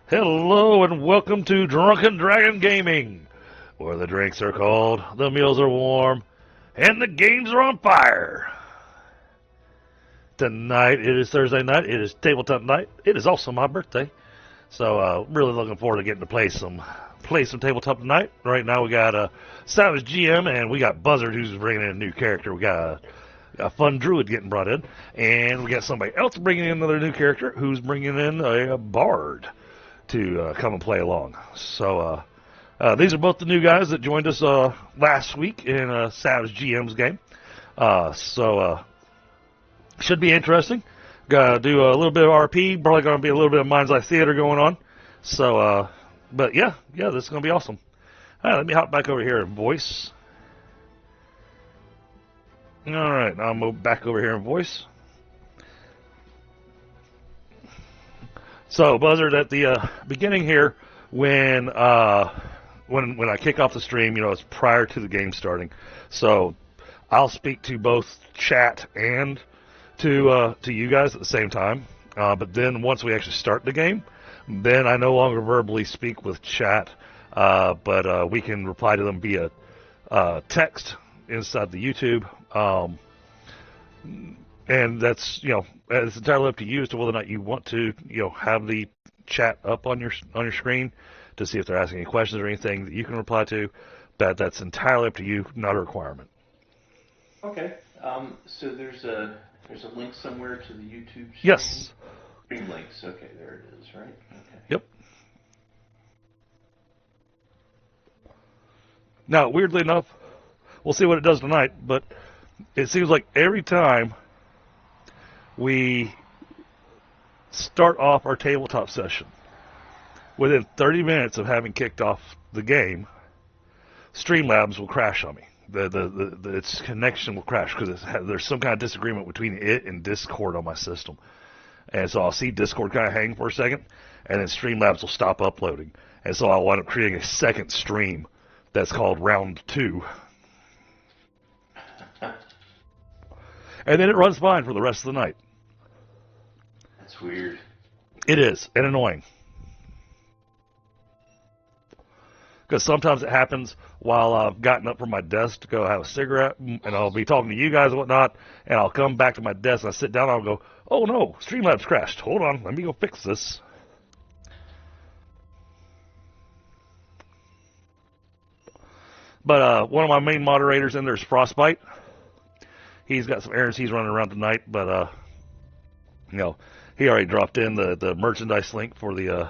Hello and welcome to Drunken Dragon Gaming, where the drinks are cold, the meals are warm, and the games are on fire. Tonight, it is Thursday night, it is tabletop night, it is also my birthday, so really looking forward to getting to play some tabletop tonight. Right now we got SavageGM and we got Buzzard who's bringing in a new character. We got a fun druid getting brought in, and we got somebody else bringing in another new character who's bringing in a bard to come and play along. So these are both the new guys that joined us last week in SavageGM's game. Should be interesting. Gotta do a little bit of RP, probably gonna be a little bit of Mind's Eye Theater going on. So, but yeah, this is gonna be awesome. All right, let me hop back over here in voice. All right, I'll move back over here in voice. So, Buzzard, at the beginning here, when I kick off the stream, it's prior to the game starting. So, I'll speak to both chat and to you guys at the same time. But then once we actually start the game, then I no longer verbally speak with chat, but we can reply to them via text inside the YouTube. And that's, it's entirely up to you as to whether or not you want to, have the chat up on your screen to see if they're asking any questions or anything that you can reply to. But that's entirely up to you, not a requirement. Okay. So there's a link somewhere to the YouTube stream? Yes. Stream links. Okay, there it is, right? Okay. Yep. Now, weirdly enough, we'll see what it does tonight, but it seems like every time we start off our tabletop session, within 30 minutes of having kicked off the game, Streamlabs will crash on me. Its connection will crash because there's some kind of disagreement between it and Discord on my system. And so I'll see Discord kind of hang for a second, and then Streamlabs will stop uploading. And so I'll wind up creating a second stream that's called Round 2. And then it runs fine for the rest of the night. That's weird. It is, and annoying. Because sometimes it happens while I've gotten up from my desk to go have a cigarette, and I'll be talking to you guys and whatnot, and I'll come back to my desk, and I sit down, and I'll go, oh no, Streamlabs crashed. Hold on, let me go fix this. But one of my main moderators in there is Frostbite. He's got some errands he's running around tonight, but, he already dropped in the merchandise link for the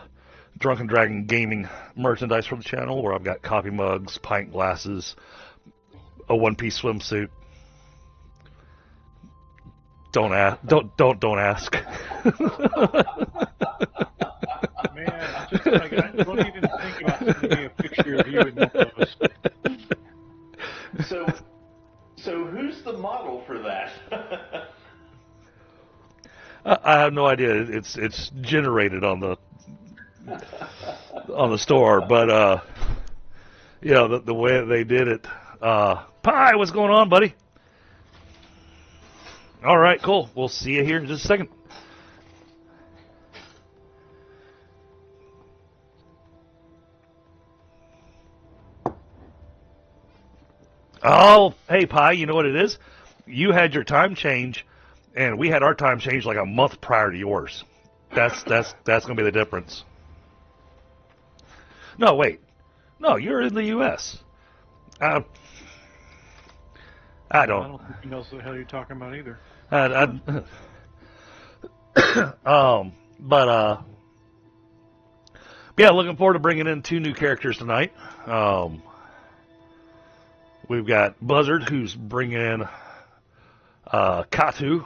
Drunken Dragon Gaming merchandise for the channel, where I've got coffee mugs, pint glasses, a one-piece swimsuit. Don't ask. Don't ask. Man, I don't even think about sending me a picture of you in one of us. So who's the model for that? I have no idea. It's generated on the store, but the way they did it. Pie, what's going on, buddy? All right, cool. We'll see you here in just a second. Oh, hey, Pie, you know what it is? You had your time change, and we had our time change like a month prior to yours. That's going to be the difference. No, wait. No, you're in the U.S. I don't. I don't think he knows what the hell you're talking about either. Yeah, looking forward to bringing in 2 new characters tonight. We've got Buzzard, who's bringing in Katu,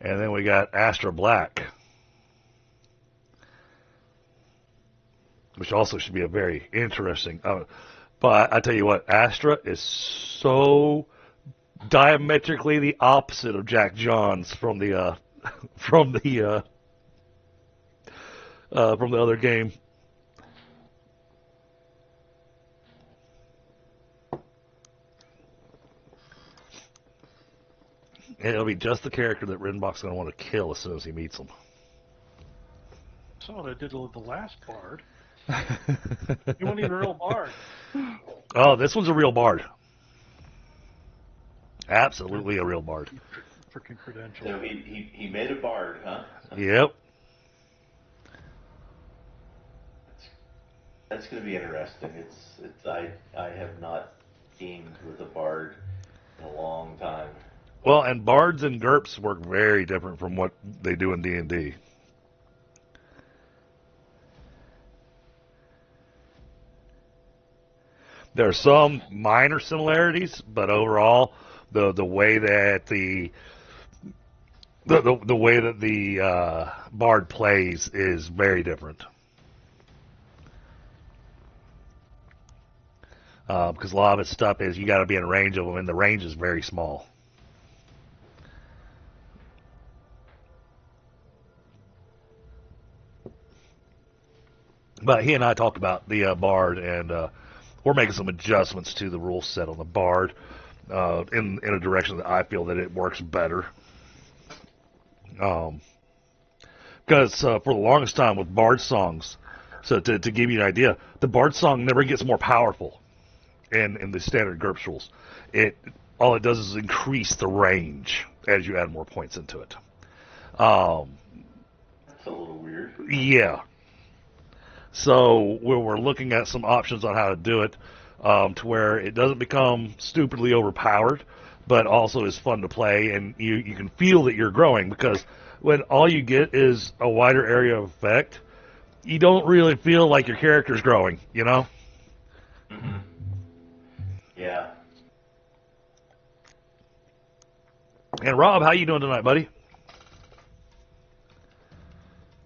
and then we got Astra Black, which also should be a very interesting. But I tell you what, Astra is so diametrically the opposite of Jack Johns from the other game. And it'll be just the character that Rinvoq's going to want to kill as soon as he meets him. So saw what I did to the last bard. You weren't even a real bard. Oh, this one's a real bard. Absolutely a real bard. Freaking credential. So he made a bard, huh? Yep. That's going to be interesting. I have not gamed with a bard in a long time. Well, and bards and GURPS work very different from what they do in D&D. There are some minor similarities, but overall, the way that the way that the bard plays is very different. Because a lot of its stuff is you got to be in range of them, and the range is very small. But he and I talked about the bard, and we're making some adjustments to the rule set on the bard in a direction that I feel that it works better. Because for the longest time with bard songs, so to give you an idea, the bard song never gets more powerful in the standard GURPS rules. All it does is increase the range as you add more points into it. That's a little weird. Yeah. So we're looking at some options on how to do it to where it doesn't become stupidly overpowered, but also is fun to play, and you can feel that you're growing, because when all you get is a wider area of effect, you don't really feel like your character's growing, you know? Mm-hmm. Yeah. And Rob, how you doing tonight, buddy?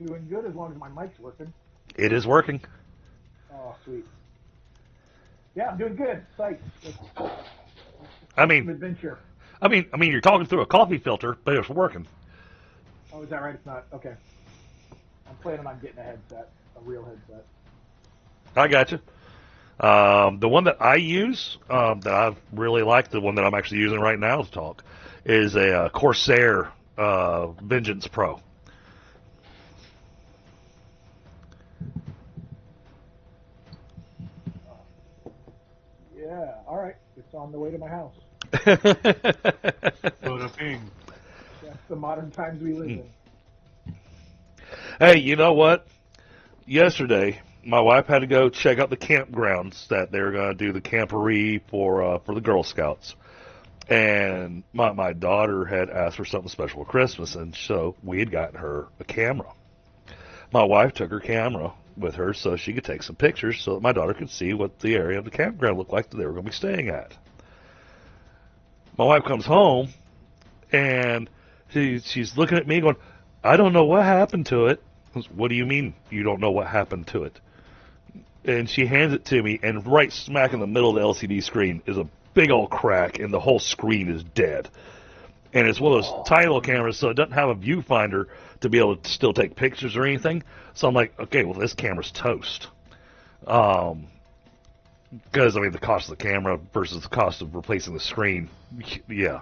Doing good as long as my mic's working. It is working. Oh, sweet. Yeah, I'm doing good. Psyched. I Some mean, adventure. you're talking through a coffee filter, but it's working. Oh, is that right? It's not? Okay. I'm planning on getting a headset, a real headset. I got you. The one that I use, that I really like, the one that I'm actually using right now to talk, is a Corsair Vengeance Pro. Yeah, all right. It's on the way to my house. Bada bing. That's the modern times we live in. Hey, you know what? Yesterday, my wife had to go check out the campgrounds that they're going to do the camporee for the Girl Scouts. And my daughter had asked for something special for Christmas, and so we had gotten her a camera. My wife took her camera with her so she could take some pictures so that my daughter could see what the area of the campground looked like that they were going to be staying at. My wife comes home, and she's looking at me going, I don't know what happened to it. I goes, what do you mean you don't know what happened to it? And she hands it to me, and right smack in the middle of the LCD screen is a big old crack, and the whole screen is dead. And it's one of those tiny little cameras, so it doesn't have a viewfinder to be able to still take pictures or anything. So I'm like, okay, well, this camera's toast. Because, the cost of the camera versus the cost of replacing the screen, yeah.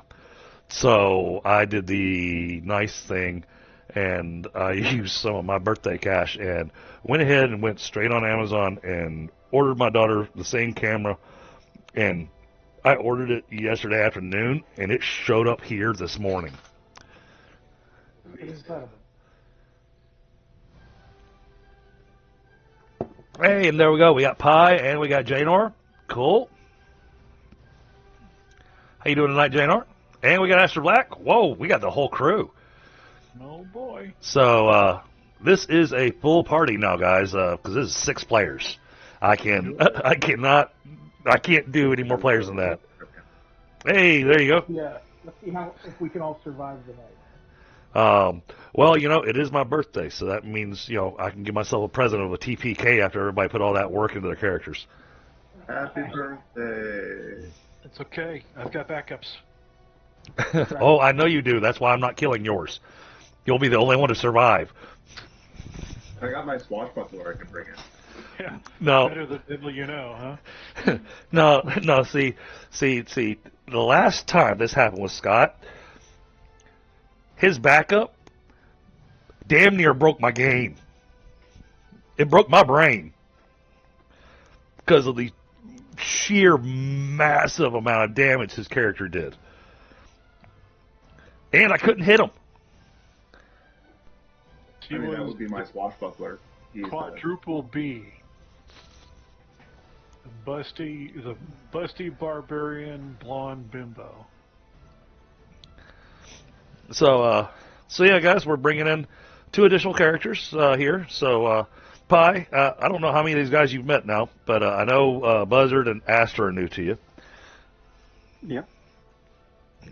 So I did the nice thing, and I used some of my birthday cash and went ahead and went straight on Amazon and ordered my daughter the same camera, and I ordered it yesterday afternoon, and it showed up here this morning. It's incredible. Hey, and there we go. We got Pi, and we got Janor. Cool. How you doing tonight, Janor? And we got Aster Black. Whoa, we got the whole crew. Oh boy. So this is a full party now, guys, because this is 6 players. I can't do any more players than that. Hey, there you go. Yeah, let's see if we can all survive the night. Well, it is my birthday, so that means, I can give myself a present of a TPK after everybody put all that work into their characters. Happy birthday. It's okay. I've got backups. Oh, I know you do. That's why I'm not killing yours. You'll be the only one to survive. I got my swashbuckler I can bring in. Yeah. No. Better the devil you know, huh? No, see, the last time this happened with Scott, his backup damn near broke my game. it broke my brain because of the sheer massive amount of damage his character did. And I couldn't hit him. I mean, that would be my swashbuckler. He's quadruple B. The busty barbarian blonde bimbo. So yeah, guys, we're bringing in 2 additional characters here. So, Pi, I don't know how many of these guys you've met now, but I know Buzzard and Aster are new to you. Yep.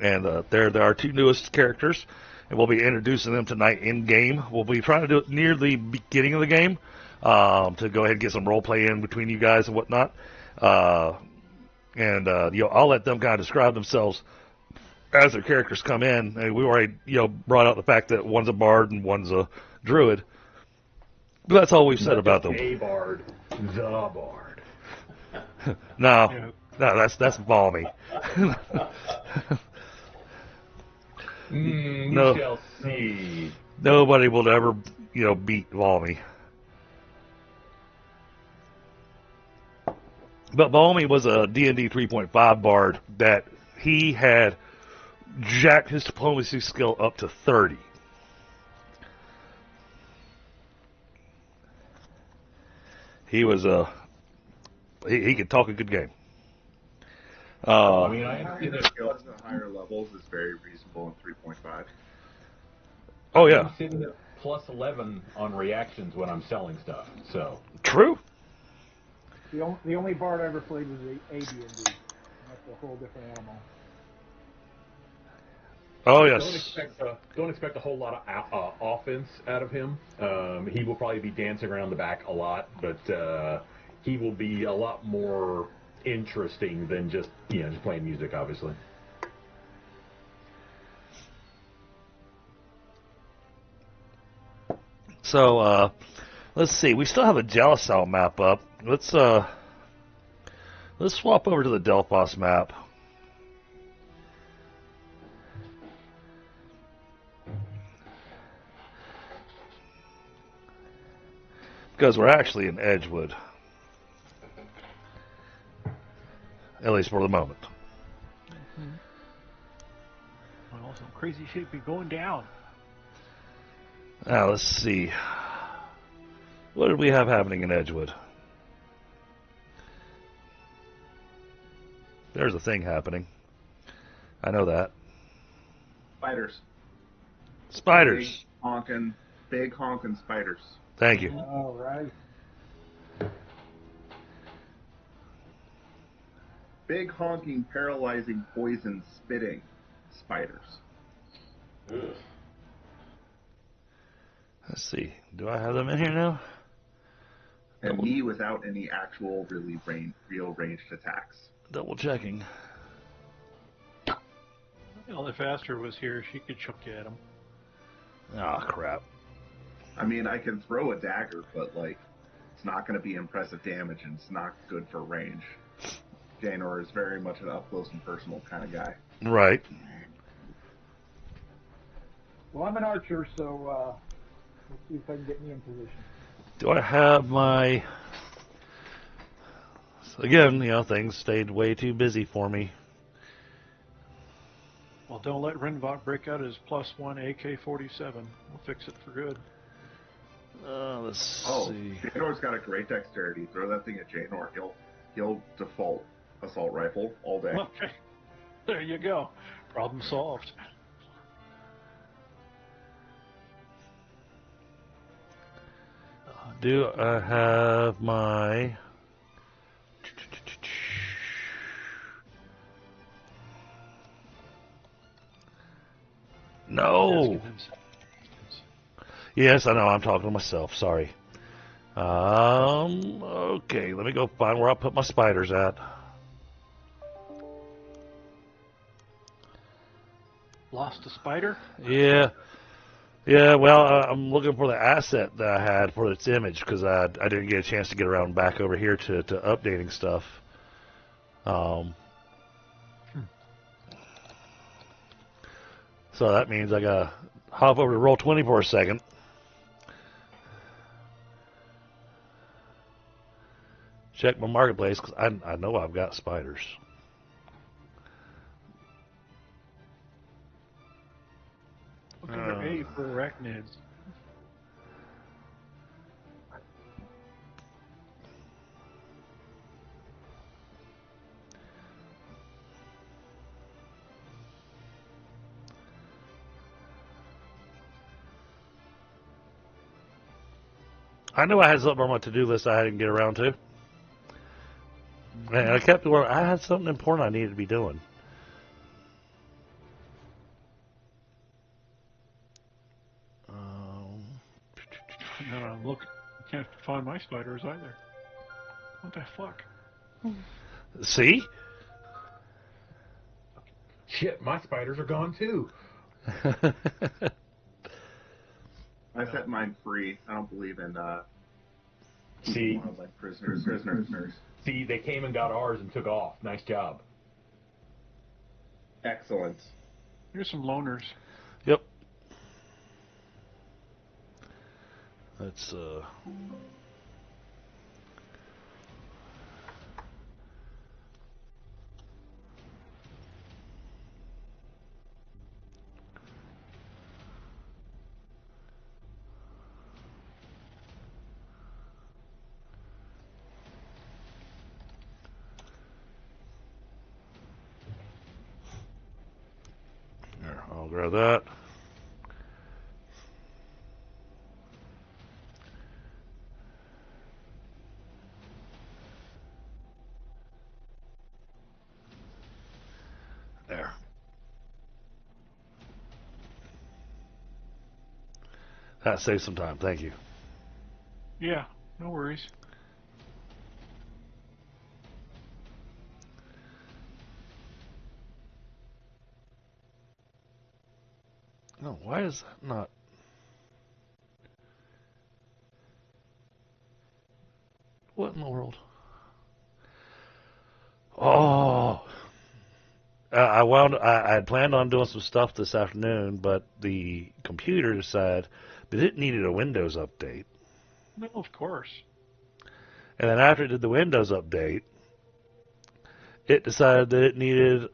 And they're our 2 newest characters, and we'll be introducing them tonight in game. We'll be trying to do it near the beginning of the game to go ahead and get some role play in between you guys and whatnot. I'll let them kind of describe themselves as their characters come in. And we already brought out the fact that one's a bard and one's a druid. But that's all we've said about them. A bard, the bard. No, that's Valmi. We shall see. Nobody will ever, beat Valmi. But Valmi was a D&D 3.5 bard that he had jacked his diplomacy skill up to 30. He was he could talk a good game. I mean, I see that skills at higher levels is very reasonable in 3.5. Oh yeah. I'm sitting at plus 11 on reactions when I'm selling stuff. So True. The only bard I ever played was the AD&D. That's a whole different animal. Oh yes. Don't expect a whole lot of offense out of him. He will probably be dancing around the back a lot, but he will be a lot more interesting than just playing music, obviously. So let's see. We still have a Jalasal map up. Let's swap over to the Delphos map. Because we're actually in Edgewood. At least for the moment. Well, some crazy shit be going down. Now, let's see. What did we have happening in Edgewood? There's a thing happening. I know that. Spiders. Spiders. Big honking spiders. Thank you. All right. Big honking, paralyzing, poison, spitting spiders. Let's see. Do I have them in here now? And me without any actual real ranged attacks. Double checking. Well, if Aster was here, she could chuck you at him. Ah, crap. I mean, I can throw a dagger, but it's not going to be impressive damage, and it's not good for range. Janor is very much an up close and personal kind of guy. Right. Well, I'm an archer, so let's see if I can get me in position. Do I have my... So again, things stayed way too busy for me. Well, don't let Rinvoq break out his +1 AK-47. We'll fix it for good. Let's see. Janor's got a great dexterity. Throw that thing at Janor. He'll default assault rifle all day. Okay. There you go. Problem solved. Do I have my... No! Yes, I know, I'm talking to myself, sorry. Okay, let me go find where I put my spiders at. Lost a spider? Yeah. Yeah, well, I'm looking for the asset that I had for its image because I didn't get a chance to get around back over here to updating stuff. So that means I gotta hop over to Roll20 for a second. check my marketplace because I know I've got spiders. Look under A for arachnids. I knew I had something on my to-do list I didn't get around to. And I kept going, I had something important I needed to be doing. And I'm looking, can't find my spiders either. What the fuck? See? Shit, my spiders are gone too. I set mine free. I don't believe in See, like prisoners. see, they came and got ours and took off. Nice job. Excellent. Here's some loners. Yep. That's Here, I'll grab that. There. That saves some time. Thank you. Yeah, no worries. No, why is that not? What in the world? Oh, I had planned on doing some stuff this afternoon, but the computer decided that it needed a Windows update. No, of course. And then after it did the Windows update, it decided that it needed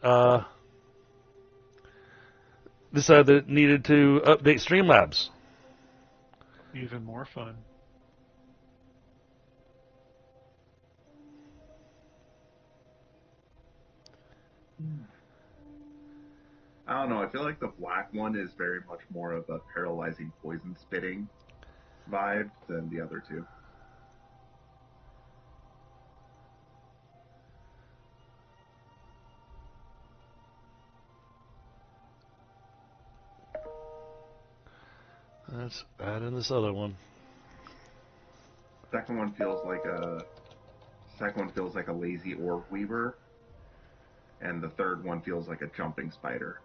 to update Streamlabs. Even more fun. I don't know. I feel like the black one is very much more of a paralyzing poison spitting vibe than the other two. Let's add in this other one. Second one feels like a lazy orb weaver, and the third one feels like a jumping spider.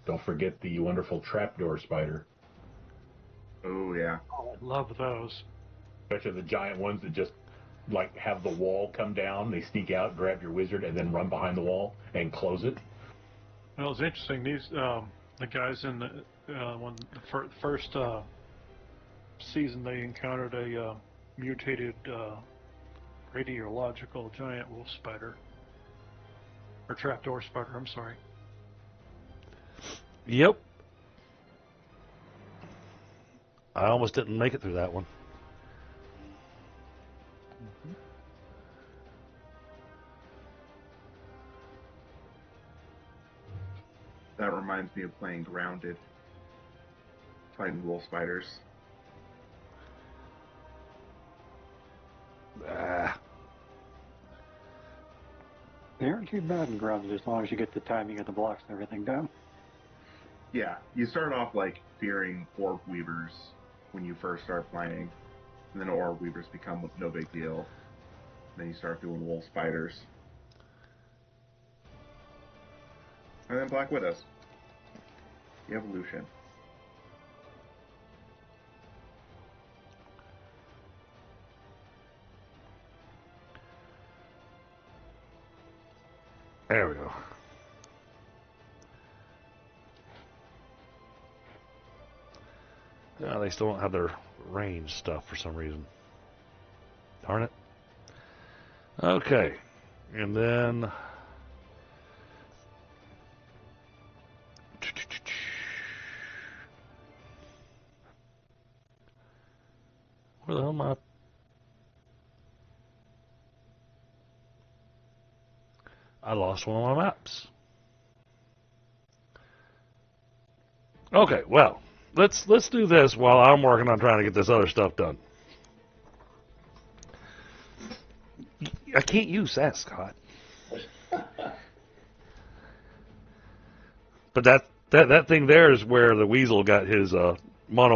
Don't forget the wonderful trapdoor spider. Oh yeah. Oh, I love those. Especially the giant ones that just like have the wall come down, they sneak out, grab your wizard, and then run behind the wall and close it. Well, it's interesting. These the guys in the when the first season they encountered a mutated radiological giant wolf spider or trapdoor spider. I'm sorry. Yep. I almost didn't make it through that one. That reminds me of playing Grounded, fighting wolf spiders. Ah. They aren't too bad in Grounded as long as you get the timing of the blocks and everything down. Yeah, you start off like fearing orb weavers when you first start playing, and then orb weavers become no big deal. Then you start doing wolf spiders, and then Black Widows. The evolution. There we go. No, they still don't have their range stuff for some reason. Darn it. Okay. And then... Where the hell am I? I lost one of my maps. Okay, well, let's do this while I'm working on trying to get this other stuff done. I can't use that, Scott. But that thing there is where the weasel got his mono